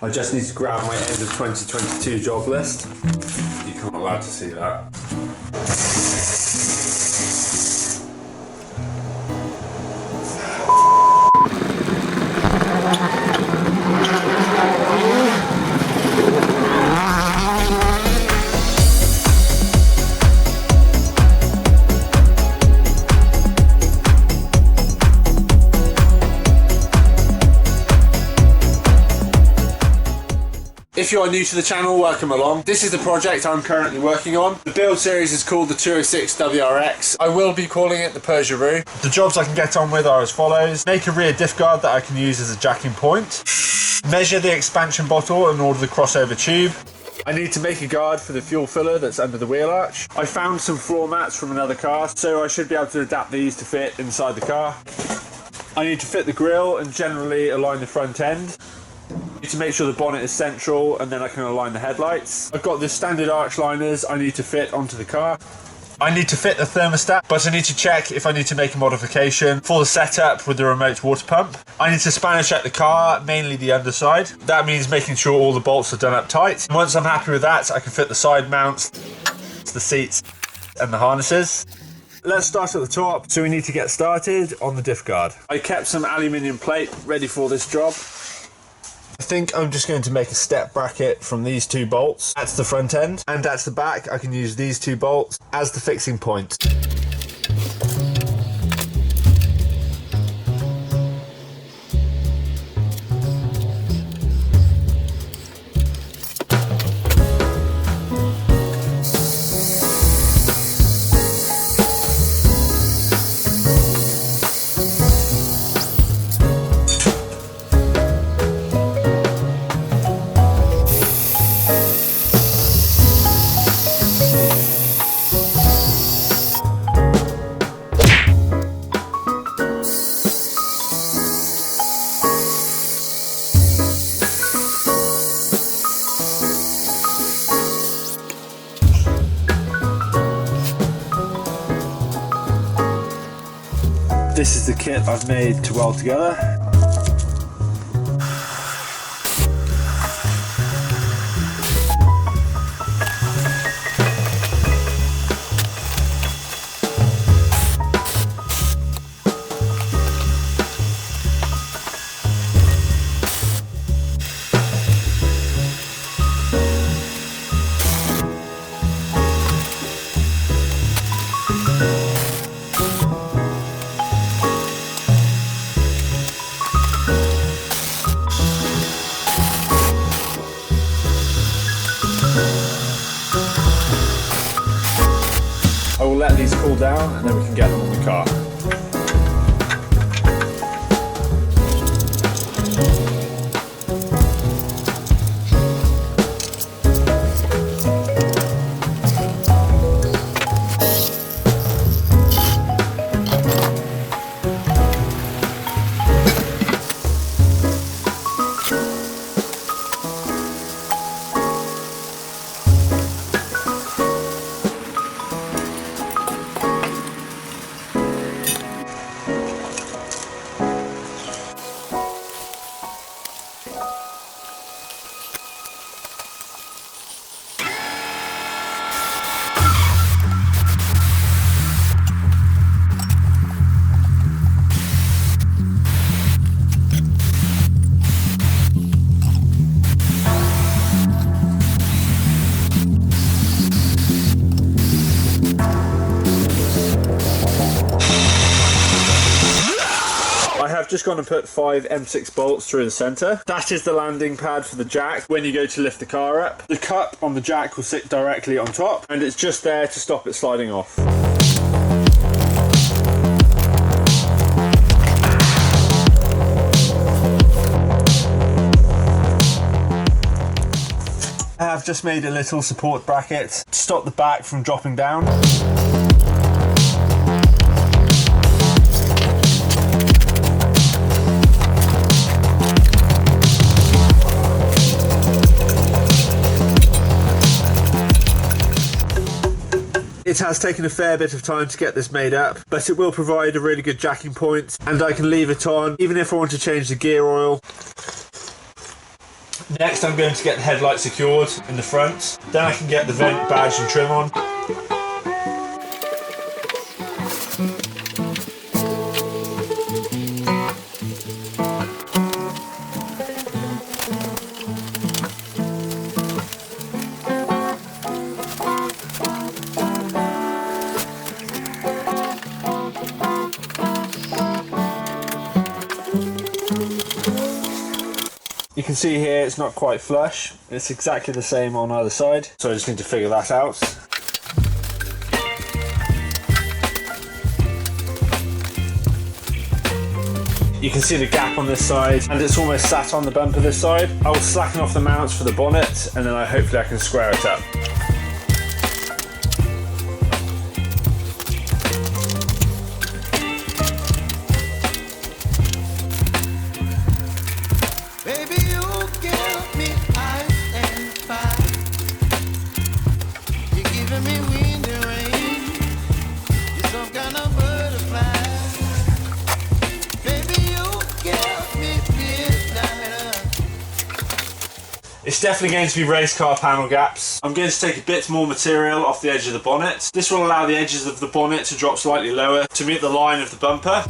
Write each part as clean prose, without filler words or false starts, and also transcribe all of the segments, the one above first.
I just need to grab my end of 2022 job list. You're not allowed to see that. If you are new to the channel, welcome along. This is the project I'm currently working on. The build series is called the 206 WRX. I will be calling it the Peugeot. The jobs I can get on with are as follows. Make a rear diff guard that I can use as a jacking point. Measure the expansion bottle and order the crossover tube. I need to make a guard for the fuel filler that's under the wheel arch. I found some floor mats from another car, so I should be able to adapt these to fit inside the car. I need to fit the grille and generally align the front end. I need to make sure the bonnet is central and then I can align the headlights. I've got the standard arch liners I need to fit onto the car. I need to fit the thermostat, but I need to check if I need to make a modification for the setup with the remote water pump. I need to Spanish check the car, mainly the underside. That means making sure all the bolts are done up tight. And once I'm happy with that, I can fit the side mounts, the seats and the harnesses. Let's start at the top. So we need to get started on the diff guard. I kept some aluminium plate ready for this job. I think I'm just going to make a step bracket from these two bolts. That's the front end, and that's the back. I can use these two bolts as the fixing point. This is the kit I've made to weld together. I will let these cool down and then we can get them on the car. I've just gone and put 5 M6 bolts through the centre. That is the landing pad for the jack when you go to lift the car up. The cup on the jack will sit directly on top and it's just there to stop it sliding off. I have just made a little support bracket to stop the back from dropping down. It has taken a fair bit of time to get this made up, but it will provide a really good jacking point, and I can leave it on even if I want to change the gear oil. Next I'm going to get the headlight secured in the front, then I can get the vent badge and trim on. You can see here it's not quite flush. It's exactly the same on either side, so I just need to figure that out. You can see the gap on this side, and it's almost sat on the bumper this side. I will slacken off the mounts for the bonnet, and then hopefully I can square it up. It's definitely going to be race car panel gaps. I'm going to take a bit more material off the edge of the bonnet. This will allow the edges of the bonnet to drop slightly lower to meet the line of the bumper.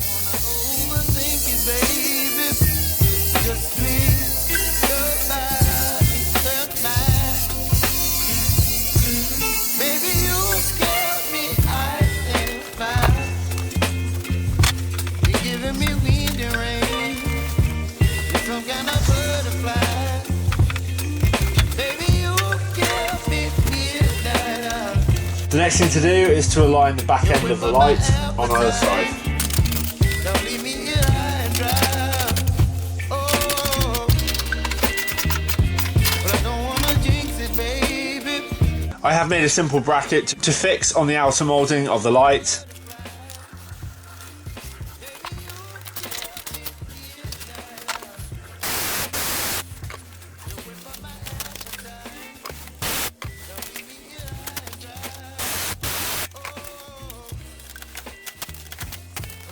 The next thing to do is to align the back end of the light on either side. I have made a simple bracket to fix on the outer moulding of the light.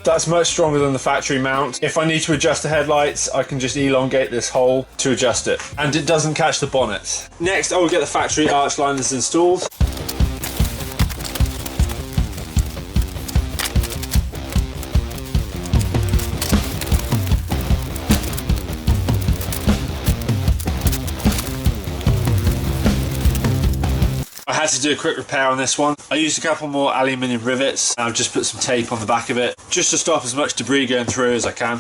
That's much stronger than the factory mount. If I need to adjust the headlights, I can just elongate this hole to adjust it. And it doesn't catch the bonnet. Next, I will get the factory arch liners installed. I had to do a quick repair on this one. I used a couple more aluminium rivets and I've just put some tape on the back of it just to stop as much debris going through as I can.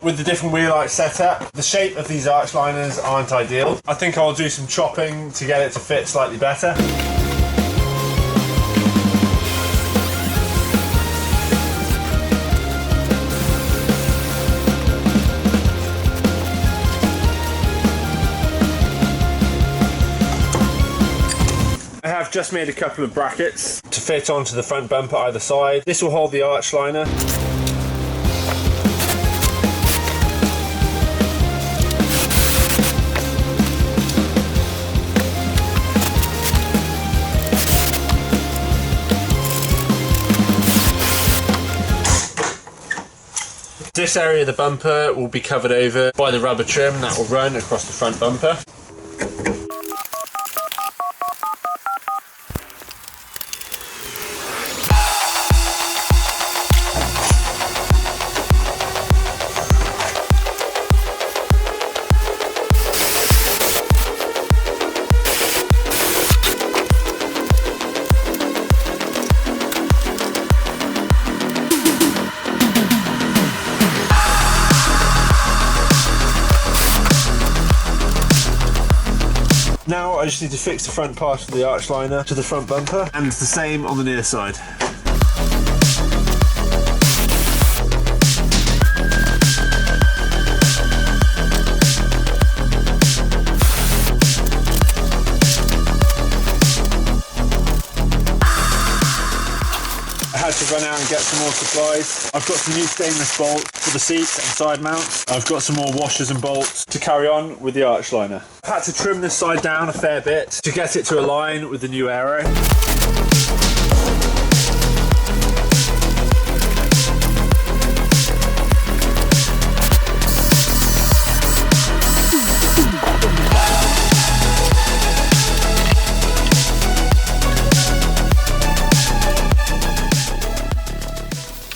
With the different wheel arch setup, the shape of these arch liners aren't ideal. I think I'll do some chopping to get it to fit slightly better. I have just made a couple of brackets to fit onto the front bumper either side. This will hold the arch liner. This area of the bumper will be covered over by the rubber trim that will run across the front bumper. Now I just need to fix the front part of the arch liner to the front bumper, and it's the same on the near side. I had to run now and get some more supplies. I've got some new stainless bolts for the seats and side mounts. I've got some more washers and bolts to carry on with the arch liner. I've had to trim this side down a fair bit to get it to align with the new aero.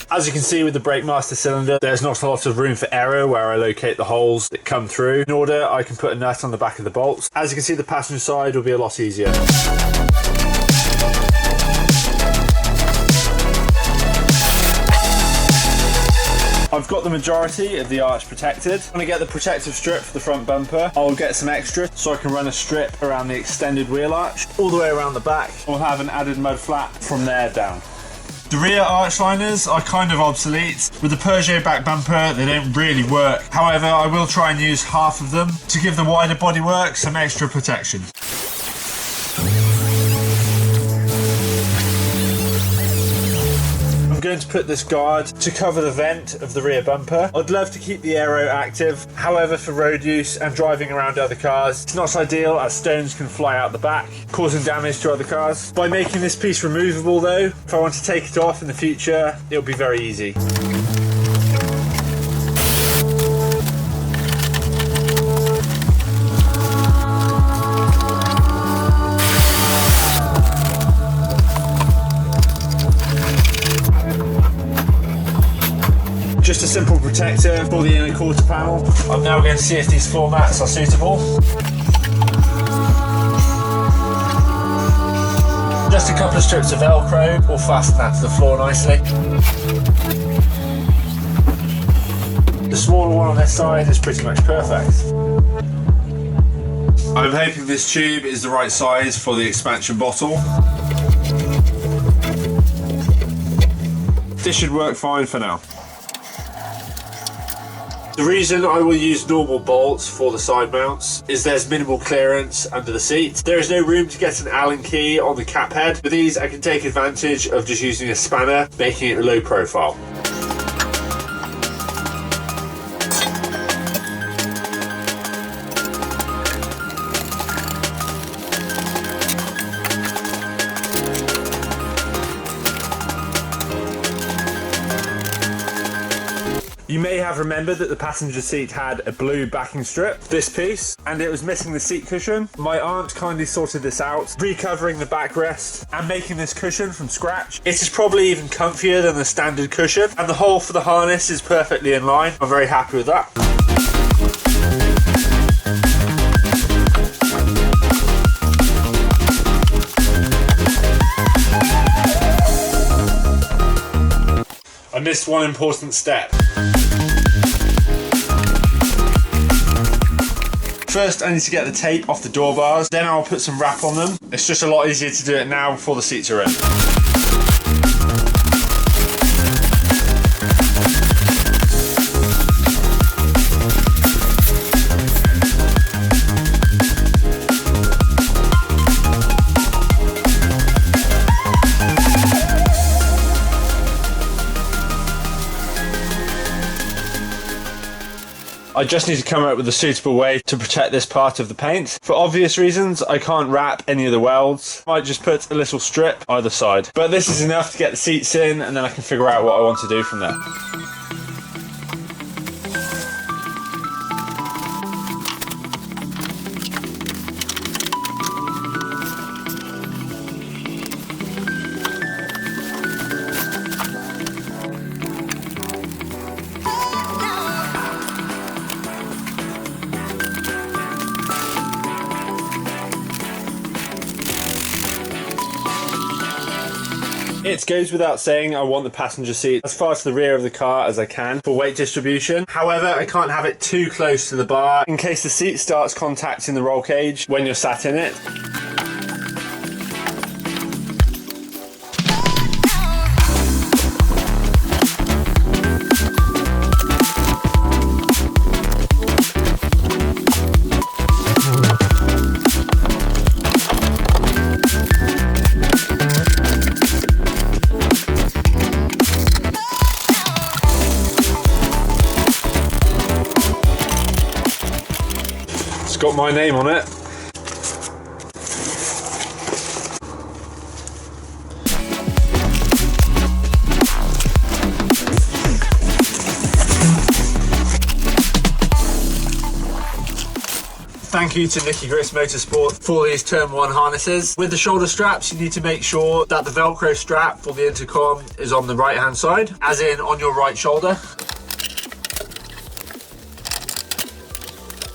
As you can see with the brake master cylinder, there's not a lot of room for error where I locate the holes that come through. In order, I can put a nut on the back of the bolts. As you can see, the passenger side will be a lot easier. I've got the majority of the arch protected. When I get the protective strip for the front bumper, I'll get some extra so I can run a strip around the extended wheel arch all the way around the back. We'll have an added mud flap from there down. The rear arch liners are kind of obsolete. With the Peugeot back bumper, they don't really work. However, I will try and use half of them to give the wider bodywork some extra protection. I'm going to put this guard to cover the vent of the rear bumper. I'd love to keep the aero active, however for road use and driving around other cars, it's not ideal as stones can fly out the back, causing damage to other cars. By making this piece removable though, if I want to take it off in the future, it'll be very easy. Just a simple protector for the inner quarter panel. I'm now going to see if these floor mats are suitable. Just a couple of strips of Velcro will fasten that to the floor nicely. The smaller one on this side is pretty much perfect. I'm hoping this tube is the right size for the expansion bottle. This should work fine for now. The reason I will use normal bolts for the side mounts is there's minimal clearance under the seat. There is no room to get an Allen key on the cap head. With these I can take advantage of just using a spanner, making it low profile. You may have remembered that the passenger seat had a blue backing strip, this piece, and it was missing the seat cushion. My aunt kindly sorted this out, recovering the backrest and making this cushion from scratch. It is probably even comfier than the standard cushion, and the hole for the harness is perfectly in line. I'm very happy with that. I missed one important step. First, I need to get the tape off the door bars, then I'll put some wrap on them. It's just a lot easier to do it now before the seats are in. I just need to come up with a suitable way to protect this part of the paint. For obvious reasons, I can't wrap any of the welds. I might just put a little strip either side. But this is enough to get the seats in, and then I can figure out what I want to do from there. It goes without saying I want the passenger seat as far to the rear of the car as I can for weight distribution. However, I can't have it too close to the bar in case the seat starts contacting the roll cage when you're sat in it. It's got my name on it. Thank you to Nicky Griff's Motorsport for these Turn 1 harnesses. With the shoulder straps, you need to make sure that the Velcro strap for the intercom is on the right hand side, as in on your right shoulder.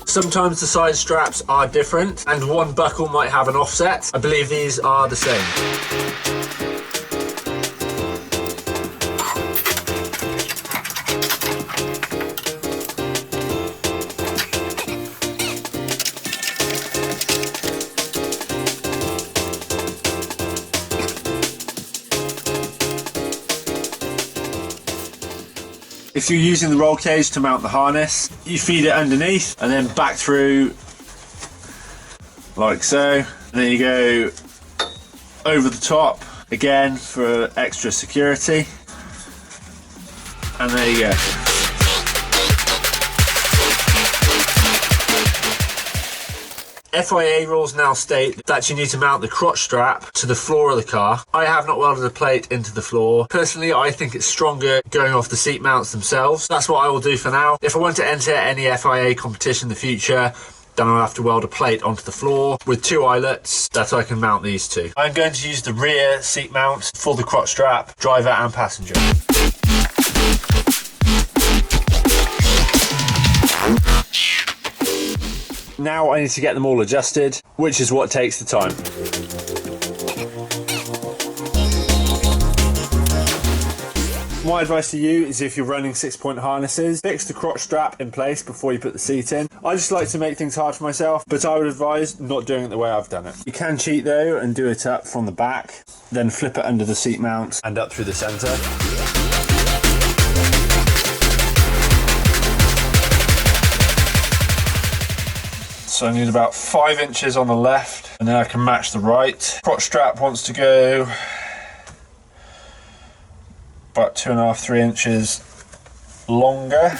Sometimes the side straps are different and one buckle might have an offset. I believe these are the same. If you're using the roll cage to mount the harness, you feed it underneath and then back through like so. And then you go over the top again for extra security. And there you go. FIA rules now state that you need to mount the crotch strap to the floor of the car. I have not welded a plate into the floor. Personally, I think it's stronger going off the seat mounts themselves. That's what I will do for now. If I want to enter any FIA competition in the future, then I'll have to weld a plate onto the floor with 2 eyelets that I can mount these to. I'm going to use the rear seat mount for the crotch strap, driver and passenger. Now I need to get them all adjusted, which is what takes the time. My advice to you is if you're running 6-point harnesses, fix the crotch strap in place before you put the seat in. I just like to make things hard for myself, but I would advise not doing it the way I've done it. You can cheat though and do it up from the back, then flip it under the seat mount and up through the centre. So I need about 5 inches on the left and then I can match the right. Crotch strap wants to go about 2.5–3 inches longer.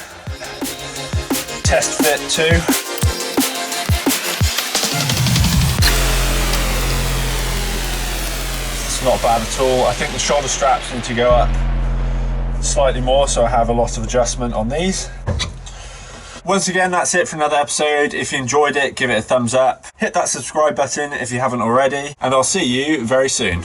Test fit too. It's not bad at all. I think the shoulder straps need to go up slightly more, so I have a lot of adjustment on these. Once again, that's it for another episode. If you enjoyed it, give it a thumbs up. Hit that subscribe button if you haven't already, and I'll see you very soon.